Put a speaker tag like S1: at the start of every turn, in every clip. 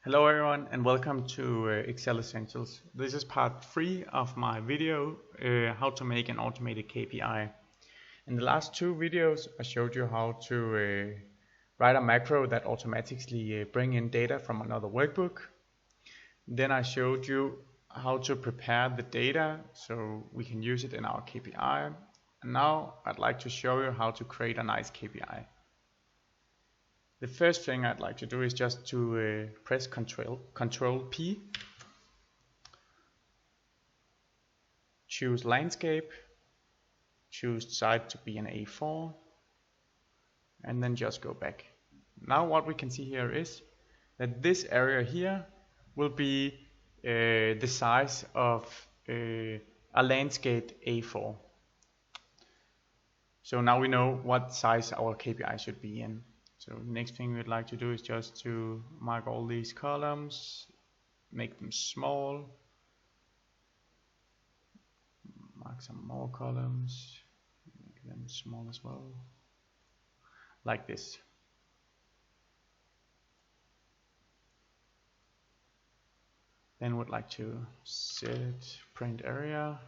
S1: Hello everyone and welcome to Excel Essentials. This is part 3 of my video how to make an automated KPI. In the last two videos I showed you how to write a macro that automatically bring in data from another workbook. Then I showed you how to prepare the data so we can use it in our KPI. And now I'd like to show you how to create a nice KPI. The first thing I'd like to do is just to press Control P, choose landscape, choose site to be an A4, and then just go back. Now what we can see here is that this area here will be the size of a landscape A4. So now we know what size our KPI should be in. So the next thing we'd like to do is just to mark all these columns, make them small, mark some more columns, make them small as well, like this. Then we'd like to set print area.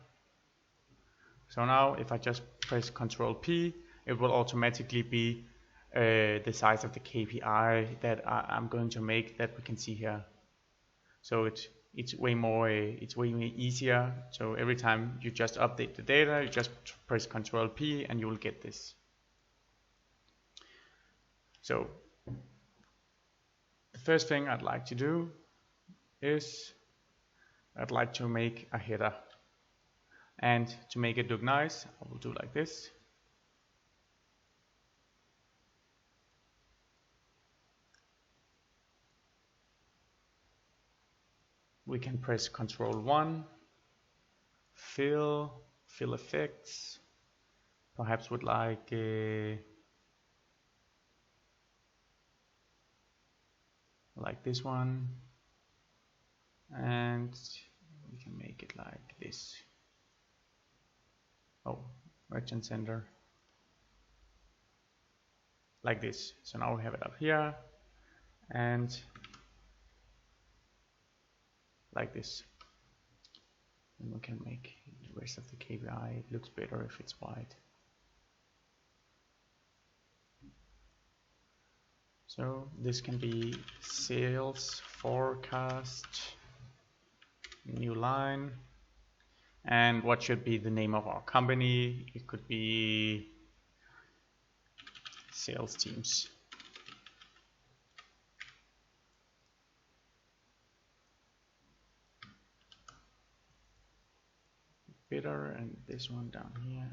S1: So now if I just press Control P, it will automatically be the size of the KPI that I'm going to make that we can see here. So it's way easier. So every time you just update the data, you just press Control P and you will get this. So the first thing I'd like to do is I'd like to make a header, and to make it look nice I will do like this. We can press Control 1, fill effects, perhaps would like this one, and we can make it like this. Oh, merchant center, like this. So now we have it up here and like this. And we can make the rest of the KPI. It looks better if it's white. So this can be sales forecast, new line, and what should be the name of our company? It could be sales teams. Better, and this one down here.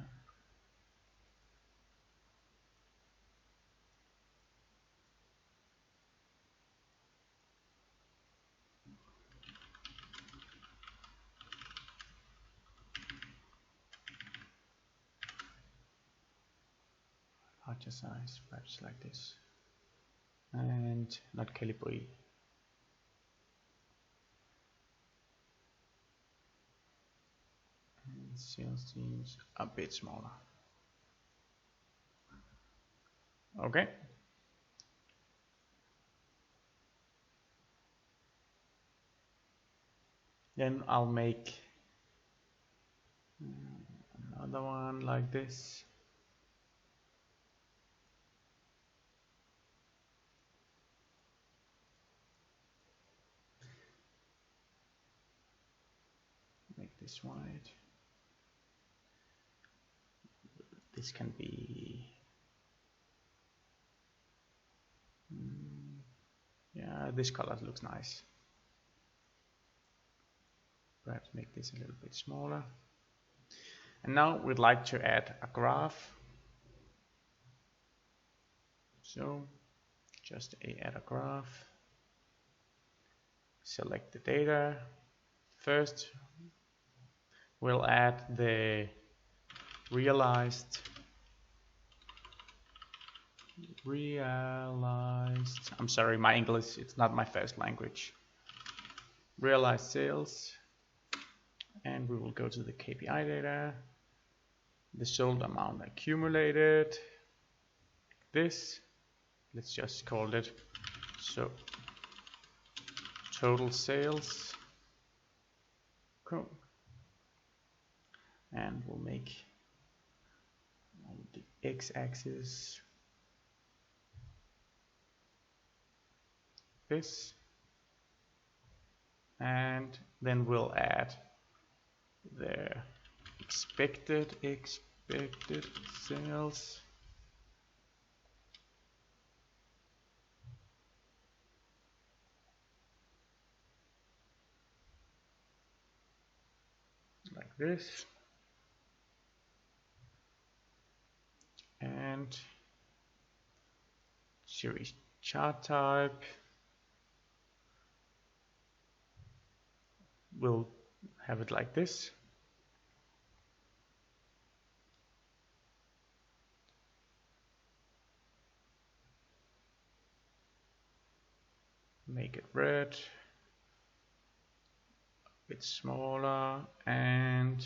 S1: Larger size, perhaps like this, and not calibrate. Sales teams a bit smaller. Okay. Then I'll make another one like this. Make this white. This can be, yeah, this color looks nice. Perhaps make this a little bit smaller. And now we'd like to add a graph. So just add a graph. Select the data. First we'll add the realized, I'm sorry, my English, it's not my first language. Realized sales, and we will go to the KPI data, the sold amount accumulated, this, let's just call it so total sales. Cool. And we'll make the x-axis this, and then we'll add the expected sales, like this, and series chart type, we'll have it like this. Make it red, a bit smaller, and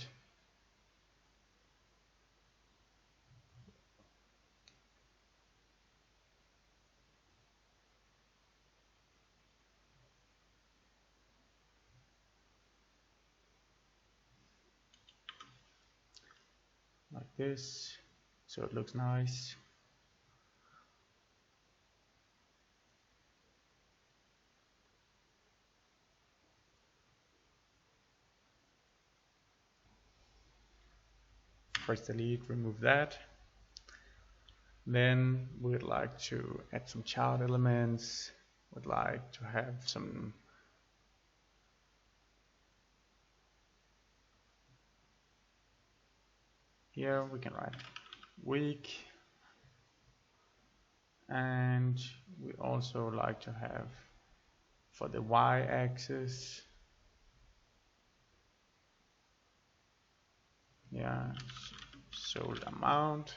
S1: like this, so it looks nice. First delete, remove that. Then we'd like to add some chart elements. Would like to have some here. We can write week, and we also like to have for the y-axis, yeah, sold amount.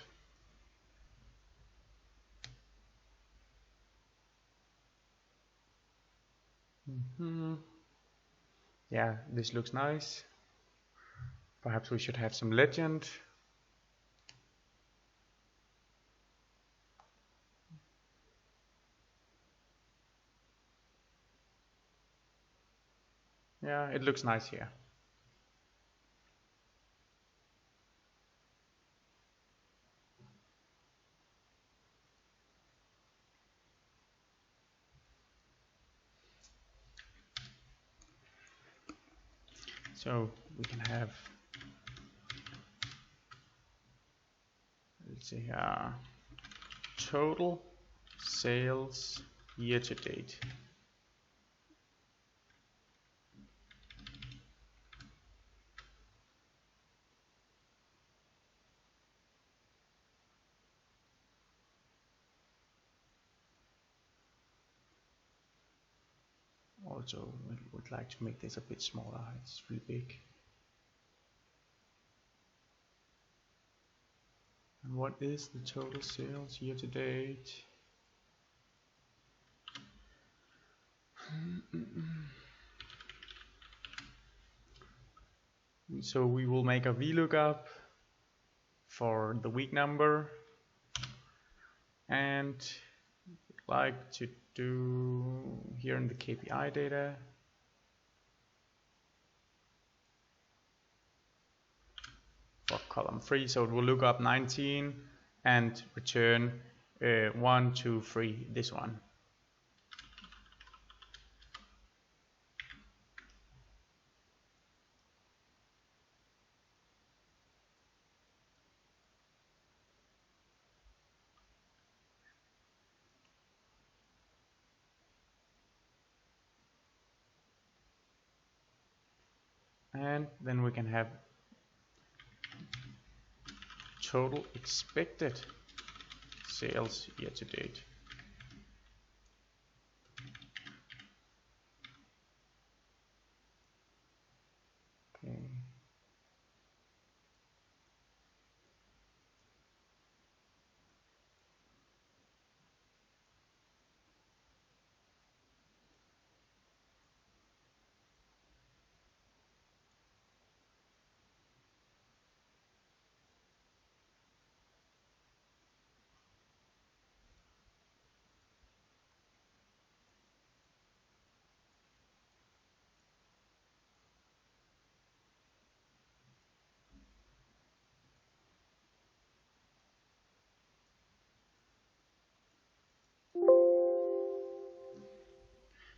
S1: Yeah, this looks nice. Perhaps we should have some legend. Yeah, it looks nice here. So we can have, let's see here, total sales year to date. Also, we would like to make this a bit smaller. It's really big. And what is the total sales year to date? So we will make a VLOOKUP for the week number, and like to do here in the KPI data, for column 3, so it will look up 19 and return 1, 2, 3, this one. And then we can have total expected sales year to date. Okay.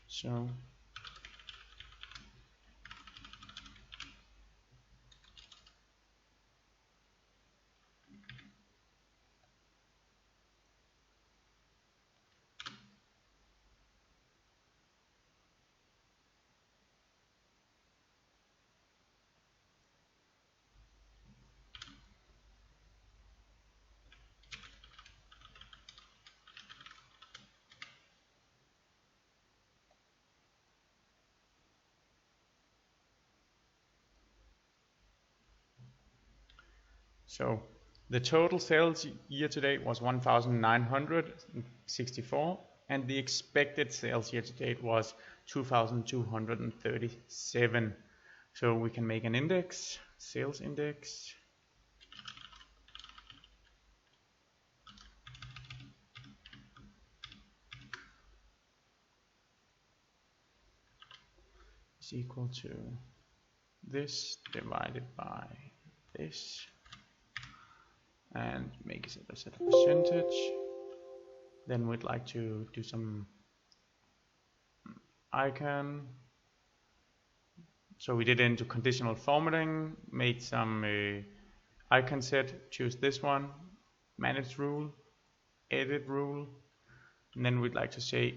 S1: So the total sales year to date was 1,964, and the expected sales year to date was 2,237. So we can make an index, sales index. Is equal to this divided by this, and make it a set of percentage. Then we'd like to do some icon. So we did it into conditional formatting, made some icon set, choose this one, manage rule, edit rule, and then we'd like to say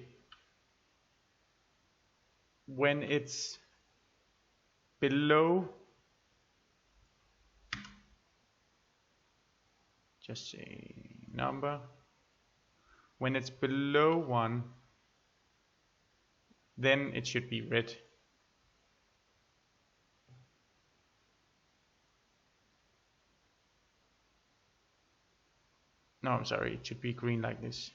S1: when it's below, just say number, when it's below 1, then it should be red. No, I'm sorry, it should be green like this.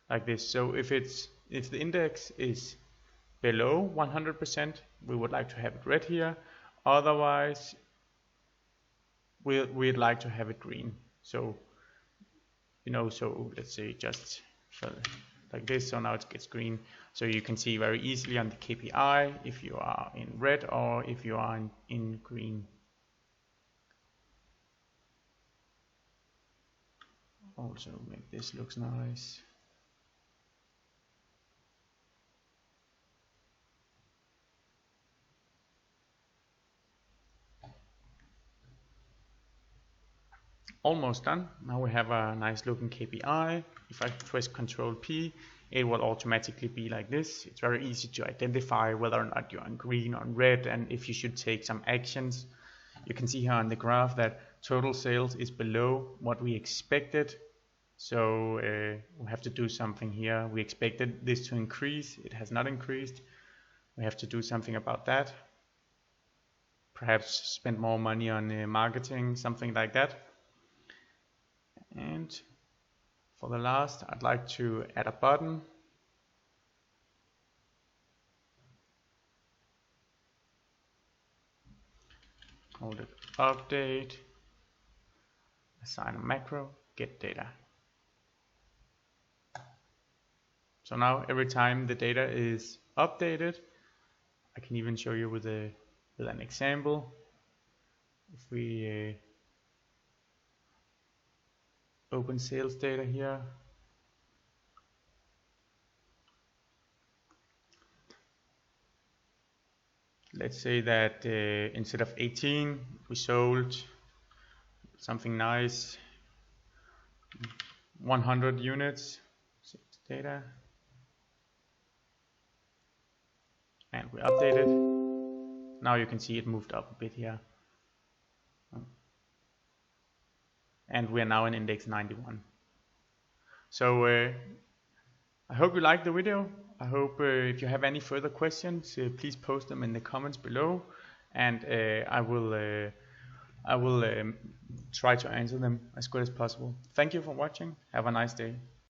S1: Like this. So if the index is below 100%, we would like to have it red here. Otherwise, we'd like to have it green. So, so let's say just like this. So now it gets green. So you can see very easily on the KPI if you are in red or if you are in green. Also make this looks nice. Almost done. Now we have a nice looking KPI. If I press Ctrl P, it will automatically be like this. It's very easy to identify whether or not you're on green or on red, and if you should take some actions. You can see here on the graph that total sales is below what we expected. So we have to do something here. We expected this to increase. It has not increased. We have to do something about that. Perhaps spend more money on marketing, something like that. And for the last, I'd like to add a button. Call it update. Assign a macro, get data. So now every time the data is updated, I can even show you with an example. If we open sales data here, let's say that instead of 18 we sold something nice, 100 units. Sales data, and we update it. Now you can see it moved up a bit here, and we are now in index 91. So I hope you liked the video. I hope if you have any further questions, please post them in the comments below, and I will try to answer them as good as possible. Thank you for watching. Have a nice day.